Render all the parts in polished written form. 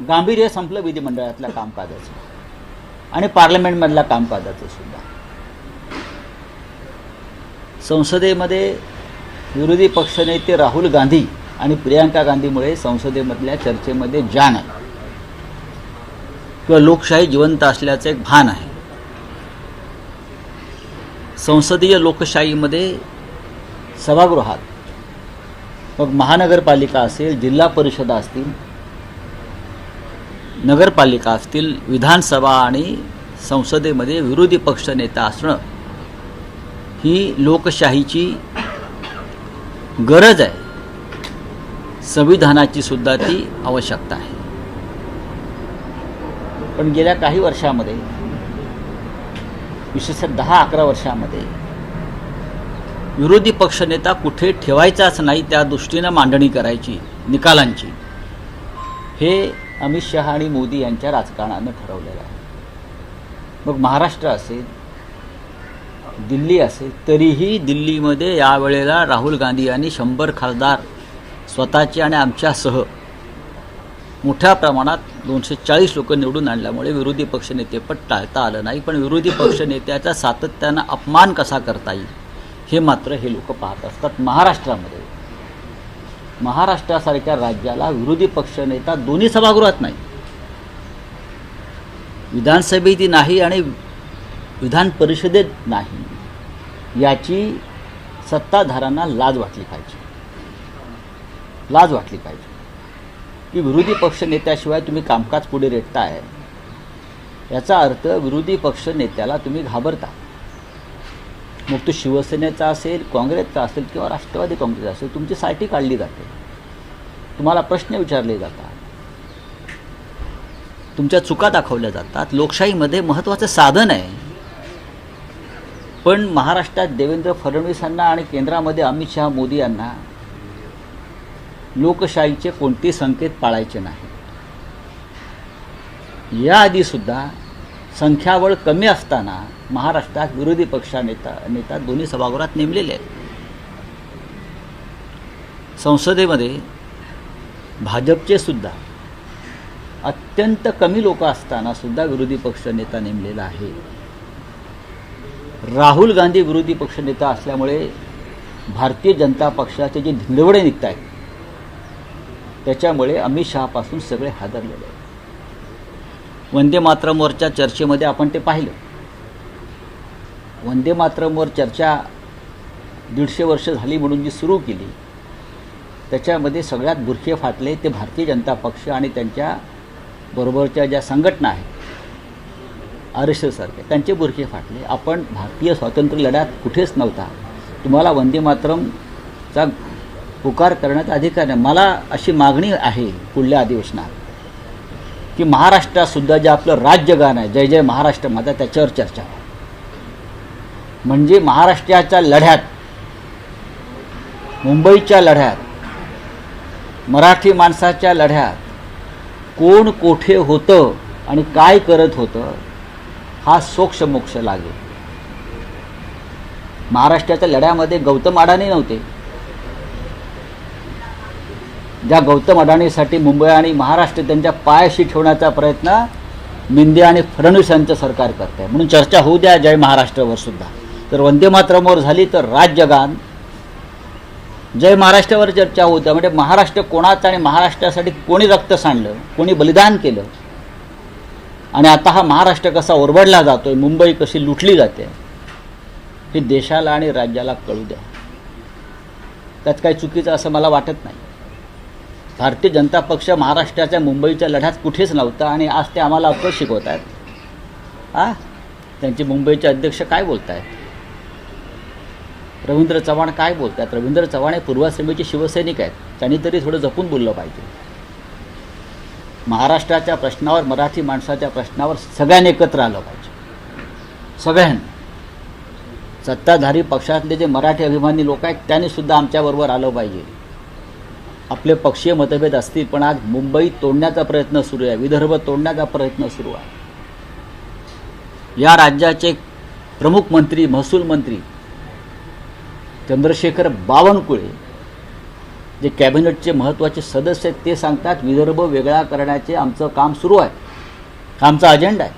गांभीर्य संपलं विधिमंडळातल्या कामकाजाचं आणि पार्लमेंटमधल्या कामकाजाचं सुद्धा. संसदेमध्ये विरोधी पक्षनेते राहुल गांधी आणि प्रियंका गांधीमुळे संसदेमधल्या चर्चेमध्ये जान आहे किंवा लोकशाही जिवंत असल्याचं एक भान आहे. संसदीय लोकशाहीमध्ये सभागृहात मग महानगरपालिका असेल, जिल्हा परिषदा असतील, नगरपालिका असतील, विधानसभा आणि संसदेमध्ये विरोधी पक्षनेता असणं ही लोकशाहीची गरज आहे. संविधानाची सुद्धा ती आवश्यकता आहे. पण गेल्या काही वर्षामध्ये, विशेषतः 10-11 वर्षामध्ये विरोधी पक्षनेता कुठे ठेवायचाच नाही त्या दृष्टीनं मांडणी करायची निकालांची, हे अमित शहा आणि मोदी यांच्या राजकारणानं ठरवलेलं आहे. मग महाराष्ट्र असेल, दिल्ली असेल, तरीही दिल्लीमध्ये यावेळेला राहुल गांधी यांनी 100 खासदार स्वतःचे आणि आमच्यासह मोठ्या प्रमाणात 240 लोक निवडून आणल्यामुळे विरोधी पक्षनेतेपद टाळता आलं नाही. पण विरोधी पक्षनेत्याचा सातत्यानं अपमान कसा करता येईल हे मात्र हे लोक पाहत असतात. महाराष्ट्रासारख्या राज्याला विरोधी पक्षनेता दोन्ही सभागृहात नाही, विधानसभेतही नाही आणि विधान परिषदेत नाही, याची सत्ताधाऱ्यांना लाज वाटली पाहिजे. की विरोधी पक्षनेत्याशिवाय तुम्ही कामकाज पुढे रेटताय, याचा अर्थ विरोधी पक्षनेत्याला तुम्ही घाबरता. मग तो शिवसेनेचा असेल, काँग्रेसचा असेल किंवा राष्ट्रवादी काँग्रेस असेल, तुमची सायटी काढली जाते, तुम्हाला प्रश्न विचारले जातात, तुमच्या चुका दाखवल्या जातात. लोकशाहीमध्ये महत्त्वाचं साधन आहे. पण महाराष्ट्रात देवेंद्र फडणवीसांना आणि केंद्रामध्ये अमित शहा मोदी यांना लोकशाहीचे कोणते संकेत पाळायचे नाही. याआधीसुद्धा संख्याबळ कमी असताना महाराष्ट्रात विरोधी पक्षनेता दोन्ही सभागृहात नेमलेले आहेत. संसदेमध्ये भाजपचे सुद्धा अत्यंत कमी लोक असताना सुद्धा विरोधी पक्षनेता नेमलेला आहे. राहुल गांधी विरोधी पक्षनेता असल्यामुळे भारतीय जनता पक्षाचे जे धिंडवडे निघत आहेत त्याच्यामुळे अमित शहापासून सगळे हादरलेले आहेत. वंदे मातरमवरच्या चर्चेमध्ये आपण ते पाहिलं. वंदे मातरमवर चर्चा 150 वर्ष झाली म्हणून जी सुरू केली, त्याच्यामध्ये सगळ्यात बुरखे फाटले ते भारतीय जनता पक्ष आणि त्यांच्या बरोबरच्या ज्या संघटना आहेत, RSS सारख्या, त्यांचे बुरखे फाटले. आपण भारतीय स्वातंत्र्य लढ्यात कुठेच नव्हता, तुम्हाला वंदे मातरमचा पुकार करण्याचा अधिकार नाही. मला अशी मागणी आहे पुढल्या अधिवेशनात की महाराष्ट्रातसुद्धा जे आपलं राज्यगान आहे, जय जय महाराष्ट्र माझा, त्याच्यावर चर्चा. म्हणजे महाराष्ट्राच्या लढ्यात, मुंबईच्या लढ्यात, मराठी माणसाच्या लढ्यात कोण कोठे होतं आणि काय करत होतं हा सोक्षमोक्ष लागेल. महाराष्ट्राच्या लढ्यामध्ये गौतम अडाणी नव्हते. ज्या गौतम अडाणीसाठी मुंबई आणि महाराष्ट्र त्यांच्या पायाशी ठेवण्याचा प्रयत्न मिंदे आणि फडणवीस यांचं सरकार करत आहे. म्हणून चर्चा होऊ द्या जय महाराष्ट्रावर सुद्धा. तर वंदे मातरमवर झाली तर राज्यगान, जय महाराष्ट्रावर चर्चा होऊ द्या. म्हणजे महाराष्ट्र कोणाचा आणि महाराष्ट्रासाठी कोणी रक्त सांडलं, कोणी बलिदान केलं आणि आता हा महाराष्ट्र कसा ओरबडला जातोय, मुंबई कशी लुटली जाते, हे देशाला आणि राज्याला कळू द्या. त्यात काही चुकीचं असं मला वाटत नाही. भारतीय जनता पक्ष महाराष्ट्राच्या मुंबईच्या लढ्यात कुठेच नव्हता आणि आज ते आम्हाला अपयश शिकवत आहेत. त्यांचे मुंबईचे अध्यक्ष काय बोलत आहेत, रवींद्र चव्हाण काय बोलत आहेत. रवींद्र चव्हाण हे पूर्वाश्रमीचे शिवसैनिक आहेत, त्यांनी तरी थोडं जपून बोललं पाहिजे. महाराष्ट्राच्या प्रश्नावर, मराठी माणसाच्या प्रश्नावर सगळ्यांनी एकत्र आलं पाहिजे. सगळ्यांनी, सत्ताधारी पक्षातले जे मराठी अभिमानी लोक आहेत त्यांनीसुद्धा आमच्याबरोबर आलं पाहिजे. आपले पक्षीय मतभेद असतील, पण आज मुंबई तोडण्याचा प्रयत्न सुरू आहे, विदर्भ तोडण्याचा प्रयत्न सुरू आहे. या राज्याचे प्रमुख मंत्री, महसूल मंत्री चंद्रशेखर बावनकुळे जे कॅबिनेटचे महत्त्वाचे सदस्य आहेत ते सांगतात विदर्भ वेगळा करण्याचे आमचं काम सुरू आहे, आमचा अजेंडा आहे.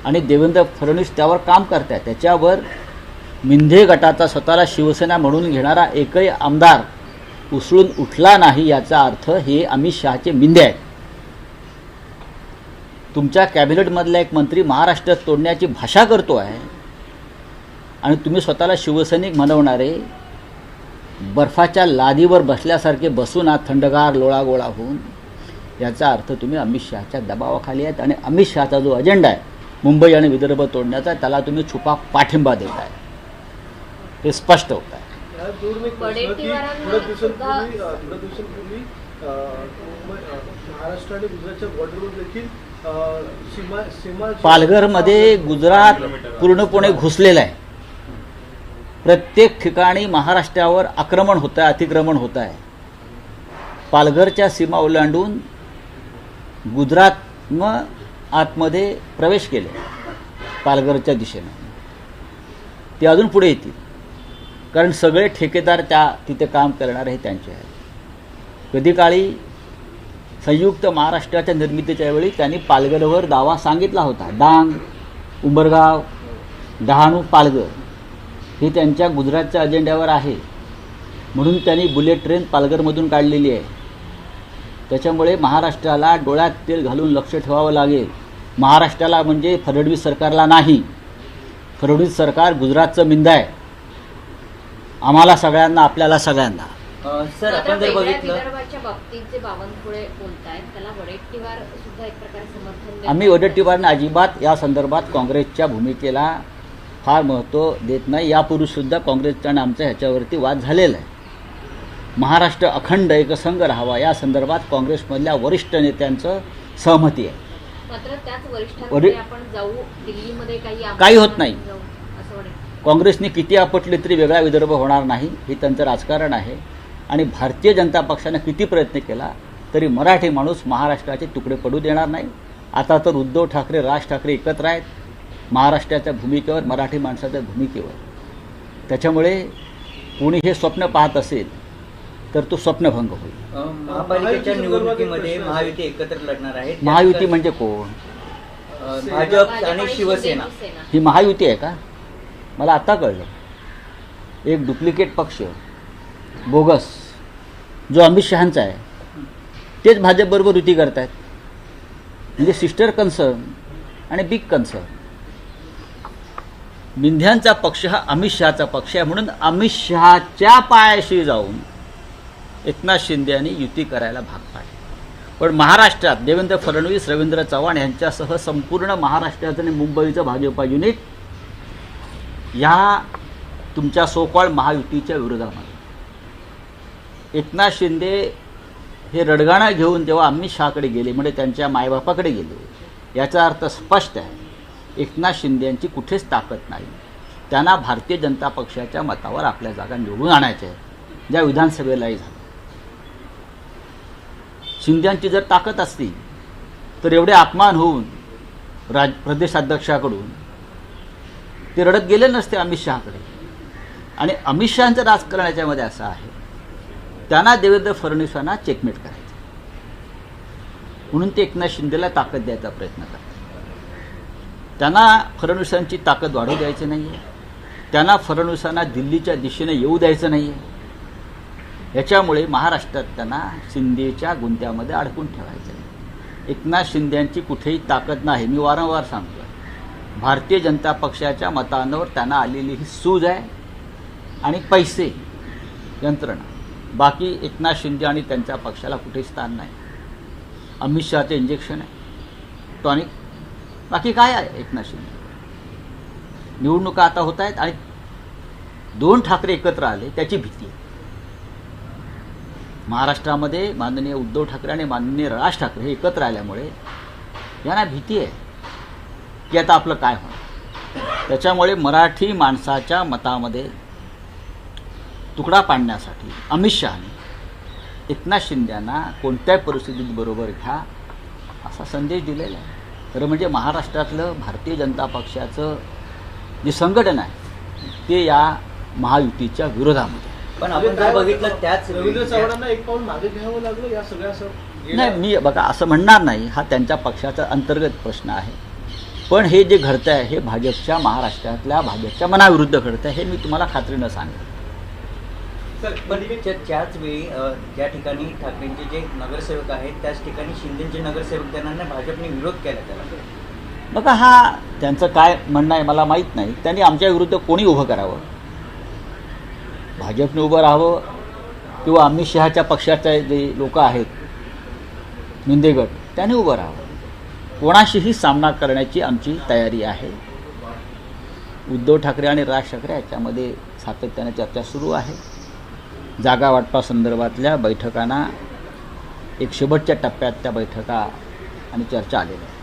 आणि देवेंद्र फडणवीस त्यावर काम करत आहेत. त्याच्यावर मिंधे गटाचा स्वतःला शिवसेना म्हणून घेणारा एकही आमदार उसळून उठला नाही. याचा अर्थ हे अमित शहाचे मिंधे आहेत. तुमच्या कॅबिनेटमधला एक मंत्री महाराष्ट्रात तोडण्याची भाषा करतो आहे आणि तुम्ही स्वतःला शिवसैनिक म्हणवणारे बर्फाच्या लादीवर बसल्यासारखे बसून आत थंडगार लोळागोळा होऊन, याचा अर्थ तुम्ही अमित शहाच्या दबावाखाली आहेत आणि अमित शहाचा जो अजेंडा आहे मुंबई आणि विदर्भ तोडण्याचा, त्याला तुम्ही छुपा पाठिंबा देत आहे. हे स्पष्ट होत आहे. महाराष्ट्र आणि गुजरातच्या बॉर्डरवर देखील पालघरमध्ये गुजरात पूर्णपणे घुसलेलं आहे. प्रत्येक ठिकाणी महाराष्ट्रावर आक्रमण होत आहे, अतिक्रमण होत आहे. पालघरच्या सीमा ओलांडून गुजरात मग आतमध्ये प्रवेश केले पालघरच्या दिशेनं. ते अजून पुढे येतील, कारण सगळे ठेकेदार तिथे काम करणारे हे त्यांचे आहेत. कधी काळी संयुक्त महाराष्ट्राच्या निर्मितीच्या वेळी त्यांनी पालघरवर दावा सांगितला होता. डांग, उंबरगाव, डहाणू, पालघर हे त्यांच्या गुजरातच्या अजेंड्यावर आहे, म्हणून त्यांनी बुलेट ट्रेन पालघरमधून काढलेली आहे. त्याच्यामुळे महाराष्ट्राला डोळ्यात तेल घालून लक्ष ठेवावं लागेल. महाराष्ट्राला म्हणजे फडणवीस सरकारला नाही. फडणवीस सरकार गुजरातचं मिंध आहे. आम्हाला सगळ्यांना, आपल्याला सगळ्यांना. सर, आपण जर बघितलं विदर्भाच्या बाबतीत जे बावनकुळे बोलतायत त्याला वडेट्टीवार सुद्धा एक प्रकारे समर्थन देतात. आम्ही वडेट्टीवारने अजिबात या संदर्भात काँग्रेसच्या भूमिकेला फार महत्त्व देत नाही. यापूर्वीसुद्धा काँग्रेसचा आणि आमचा ह्याच्यावरती वाद झालेला आहे. महाराष्ट्र अखंड एकसंघ राहावा या संदर्भात काँग्रेसमधल्या वरिष्ठ नेत्यांचं सहमती आहे. मात्र त्याच वरिष्ठांकडे आपण जाऊ, दिल्लीमध्ये काही होत नाही. काँग्रेसने किती आपटले तरी वेगळा विदर्भ होणार नाही, हे त्यांचं राजकारण आहे. आणि भारतीय जनता पक्षाने किती प्रयत्न केला तरी मराठी माणूस महाराष्ट्राचे तुकडे पडू देणार नाही. आता तर उद्धव ठाकरे, राज ठाकरे एकत्र आहेत महाराष्ट्राच्या भूमिकेवर, मराठी माणसाच्या भूमिकेवर. त्याच्यामुळे कोणी हे स्वप्न पाहत असेल तर तो स्वप्नभंग होईल. महापालिकेच्या निवडणुकीमध्ये महायुती एकत्र लढणार आहे. महायुती म्हणजे कोण? भाजप आणि शिवसेना. ही महायुती आहे का? मला आता कळलं. एक डुप्लिकेट पक्ष, बोगस, जो अमित शहांचा आहे, तेच भाजपबरोबर युती करत आहेत. म्हणजे सिस्टर कन्सर्न आणि बिग कन्सर्न. मिंध्यांचा पक्ष हा अमित शहाचा पक्ष आहे, म्हणून अमित शहाच्या पायाशी जाऊन एकनाथ शिंदे यांनी युती करायला भाग पाडले. पण महाराष्ट्रात देवेंद्र फडणवीस, रवींद्र चव्हाण यांच्यासह संपूर्ण महाराष्ट्राचं आणि मुंबईचं भाजपा युनिट या तुमच्या सोकॉल महायुतीच्या विरोधामध्ये. एकनाथ शिंदे हे रडगाणा घेऊन जेव्हा अमित शहाकडे गेले, म्हणजे त्यांच्या मायबापाकडे गेले, याचा अर्थ स्पष्ट आहे एकनाथ शिंदे यांची कुठेच ताकद नाही. त्यांना भारतीय जनता पक्षाच्या मतावर आपल्या जागा निवडून आणायच्या आहेत, ज्या विधानसभेलाही झालं. शिंद्यांची जर ताकद असती तर एवढे अपमान होऊन प्रदेशाध्यक्षाकडून ते रडत गेले नसते अमित शहाकडे. आणि अमित शहांचं राजकारण याच्यामध्ये असं आहे, त्यांना देवेंद्र फडणवीसांना चेकमेट करायचं, म्हणून ते एकनाथ शिंदेला ताकद द्यायचा प्रयत्न करतात. त्यांना फडणवीसांची ताकद वाढवू द्यायची नाही आहे. त्यांना फडणवीसांना दिल्लीच्या दिशेने येऊ द्यायचं नाही आहे. याच्यामुळे महाराष्ट्रात त्यांना शिंदेच्या गुंत्यामध्ये अडकून ठेवायचं आहे. एकनाथ शिंदेंची कुठेही ताकद नाही. मी वारंवार सांगतो, भारतीय जनता पक्षाच्या मतांवर त्यांना आलेली ही सूज आहे आणि पैसे, यंत्रणा. बाकी एकनाथ शिंदे आणि त्यांच्या पक्षाला कुठेही स्थान नाही. अमित शहाचे इंजेक्शन आहे, टॉनिक. बाकी काय आहे एकनाथ शिंदे? निवडणुका आता होत आहेत आणि 2 ठाकरे एकत्र आले त्याची भीती आहे. महाराष्ट्रामध्ये माननीय उद्धव ठाकरे आणि माननीय राज ठाकरे हे एकत्र आल्यामुळे यांना भीती आहे की आता आपलं काय होणार. त्याच्यामुळे मराठी माणसाच्या मतामध्ये तुकडा पाडण्यासाठी अमित शहाने एकनाथ शिंदेंना कोणत्याही परिस्थितीत बरोबर घ्या असा संदेश दिलेला आहे. खरं म्हणजे महाराष्ट्रातलं भारतीय जनता पक्षाचं जे संघटन आहे ते या महायुतीच्या विरोधामध्ये. पण आपण जर बघितलं त्याच रवींद्र चव्हाणांना एक पाऊल मागे घ्यावं लागलं या सगळ्या नाही, मी बघा असं म्हणणार नाही, हा त्यांच्या पक्षाचा अंतर्गत प्रश्न आहे. पण हे जे घडतं आहे हे भाजपच्या महाराष्ट्रातल्या भाजपच्या मनाविरुद्ध घडतं आहे, हे मी तुम्हाला खात्रीनं सांगेन. पण त्याच वेळी ज्या ठिकाणी ठाकरेंचे जे नगरसेवक आहेत त्याच ठिकाणी शिंदेचे नगरसेवक त्यांना भाजपने विरोध केला त्याला. बघा हा त्यांचं काय म्हणणं आहे मला माहीत नाही. त्यांनी आमच्या विरुद्ध कोणी उभं करावं, भाजपने उभं राहावं किंवा अमित शहाच्या पक्षाचे जे लोक आहेत मिंदे गट त्याने उभं राहावं. कोणाशीही सामना करण्याची आमची तयारी आहे. उद्धव ठाकरे आणि राज ठाकरे याच्यामध्ये सातत्याने चर्चा सुरू आहे. जागा वाटपासंदर्भातल्या बैठकांना एक शेवटच्या टप्प्यात त्या बैठका आणि चर्चा आलेल्या आहे.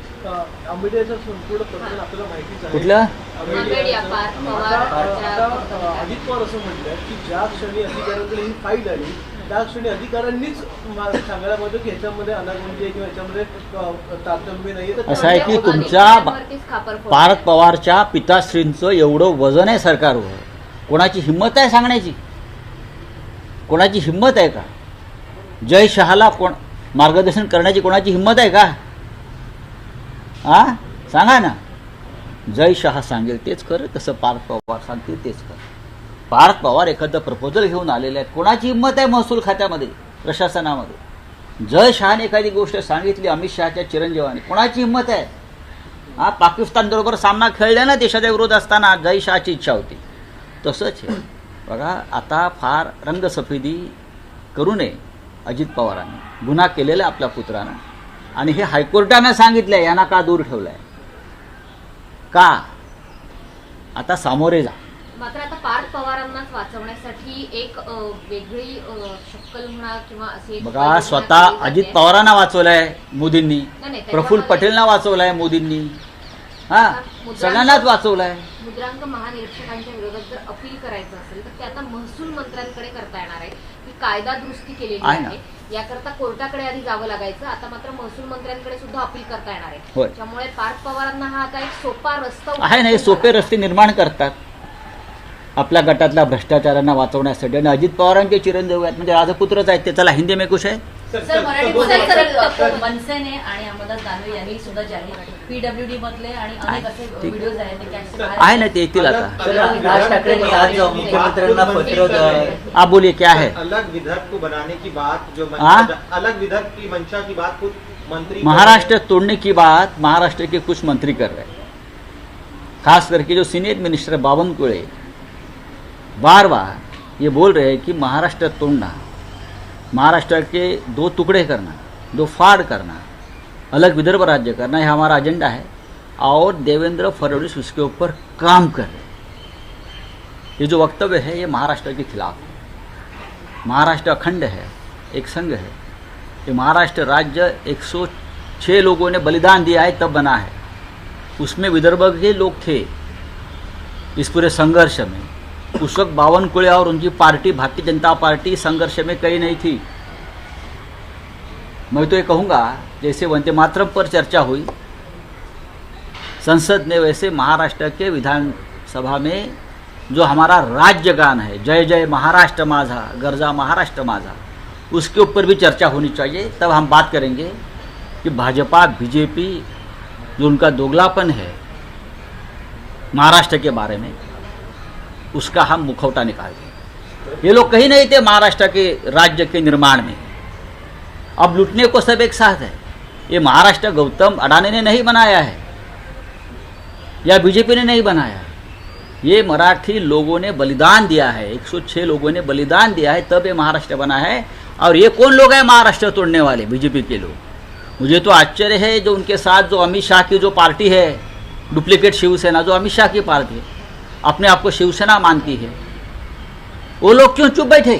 आंबेडकरचं संपूर्ण प्रकरण आपल्याला माहितीच आहे. कुठलं आंबेड पार्थ पवार आता अजित पवार असं म्हटलं की ज्या क्षणी अधिकाऱ्यांकडे ही फाईल आली त्या क्षणी अधिकाऱ्यांनीच सांगायला पाहिजे की ह्याच्यामध्ये अनागोंदी आहे किंवा ह्याच्यामध्ये तारतम्य नाही. असं आहे की तुमच्या पार्थ पवारच्या पिताश्रींचं एवढं वजन आहे सरकारवर, कोणाची हिंमत आहे सांगण्याची? कोणाची हिंमत आहे का? जय शहाला कोण मार्गदर्शन करण्याची कोणाची हिंमत आहे का? सांगा ना. जय शहा सांगेल तेच कर, तसं पार्थ पवार सांगतील तेच कर. पार्थ पवार एखादं प्रपोजल घेऊन आलेले आहेत, कोणाची हिंमत आहे महसूल खात्यामध्ये प्रशासनामध्ये? जय शहाने एखादी गोष्ट सांगितली अमित शहाच्या चिरंजीवाने, कोणाची हिंमत आहे? पाकिस्तान बरोबर सामना खेळला ना देशाच्या विरोध असताना, जय शहाची इच्छा होती. तसंच आहे बघा. आता फार रंगसफेदी करू नये अजित पवारांनी, गुन्हा केलेला आपल्या पुत्रानं, आणि हे हायकोर्टानं सांगितलंय यांना का दूर ठेवलंय का? आता सामोरे जा. मात्र आता पार्थ पवारांनाच वाचवण्यासाठी एक वेगळी शक्कल म्हणा किंवा असे बघा, स्वतः अजित पवारांना वाचवलंय मोदींनी, प्रफुल्ल पटेलना वाचवलंय मोदींनी, सगळ्यांनाच वाचवलंय. मुद्रांक महानिरीक्षकांच्या विरोधात जर अपील करायचं असेल तर ते आता महसूल मंत्र्यांकडे करता येणार आहे. ही कायदा दुरुस्ती केलेली आहे, याकरता कोर्टाकडे आधी जावं लागायचं. आता मात्र महसूल मंत्र्यांकडे सुद्धा अपील करता येणार आहे. त्यामुळे पार्थ पवारांना हा आता एक सोपा रस्ता आहे ना. हे सोपे रस्ते निर्माण करतात आपल्या गटातल्या भ्रष्टाचारांना वाचवण्यासाठी. आणि अजित पवारांचे चिरंजीव आहेत म्हणजे राजपुत्रच आहेत ते. चला हिंदी में कुछ है. मनसेने आणि अंबादास दानवे यांनी सुद्धा जाहीर पीडब्ल्यूडी मधले आणि अनेक असे व्हिडिओज आहेत आहे ना, ते येतील आता. राज ठाकरेंनी आज मुख्यमंत्र्यांना पत्र. आप बोलिए क्या है? अलग विधेयक को बनाने की बात जो अलग विधेयक की मंशा की बात कुछ मंत्री महाराष्ट्र तोड़ने की बात महाराष्ट्र के कुछ मंत्री कर रहे हैं, खास करके जो सीनियर मिनिस्टर बावनकुळे बार बार ये बोल रहे हैं कि महाराष्ट्र तोड़ना, महाराष्ट्र के दो टुकड़े करना, दो फाड़ करना, अलग विदर्भ राज्य करना, यह हमारा एजेंडा है. और देवेंद्र फडणवीस उसके ऊपर काम कर रहे हैं. ये जो वक्तव्य है ये महाराष्ट्र के खिलाफ है. महाराष्ट्र अखंड है, एक संघ है. ये महाराष्ट्र राज्य 106 लोगों ने बलिदान दिया है तब बना है. उसमें विदर्भ के लोग थे इस पूरे संघर्ष में. उस वक्त बावनकुळे और उनकी पार्टी भारतीय जनता पार्टी संघर्ष में कहीं नहीं थी. मैं तो ये कहूँगा जैसे वंदे मातरम पर चर्चा हुई संसद ने, वैसे महाराष्ट्र के विधानसभा में जो हमारा राज्य गान है जय जय महाराष्ट्र माझा गर्जा महाराष्ट्र माझा, उसके ऊपर भी चर्चा होनी चाहिए. तब हम बात करेंगे कि भाजपा बीजेपी जो उनका दोगलापन है महाराष्ट्र के बारे में, उसका हम मुखौटा निकाल दें. ये लोग कहीं नहीं थे महाराष्ट्र के राज्य के निर्माण में. अब लूटने को सब एक साथ है. ये महाराष्ट्र गौतम अडानी ने नहीं बनाया है या बीजेपी ने नहीं बनाया है. ये मराठी लोगों ने बलिदान दिया है, 106 लोगों ने बलिदान दिया है तब ये महाराष्ट्र बना है. और ये कौन लोग हैं महाराष्ट्र तोड़ने वाले? बीजेपी के लोग. मुझे तो आश्चर्य है जो उनके साथ जो अमित शाह की जो पार्टी है, डुप्लीकेट शिवसेना, जो अमित शाह की पार्टी है, अपने आप को शिवसेना मानती है, वो लोग क्यों चुप बैठे?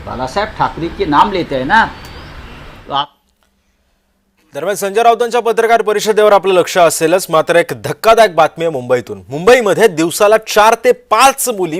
बाला साहेब ठाकरे के नाम लेते हैं ना. तो आप दरम्यान संजय राऊतांच्या पत्रकार परिषदेवर आपलं लक्ष असेलच, मात्र एक धक्कादायक बातमी आहे मुंबईतून. मुंबईमध्ये दिवसाला 4 ते 5 मुली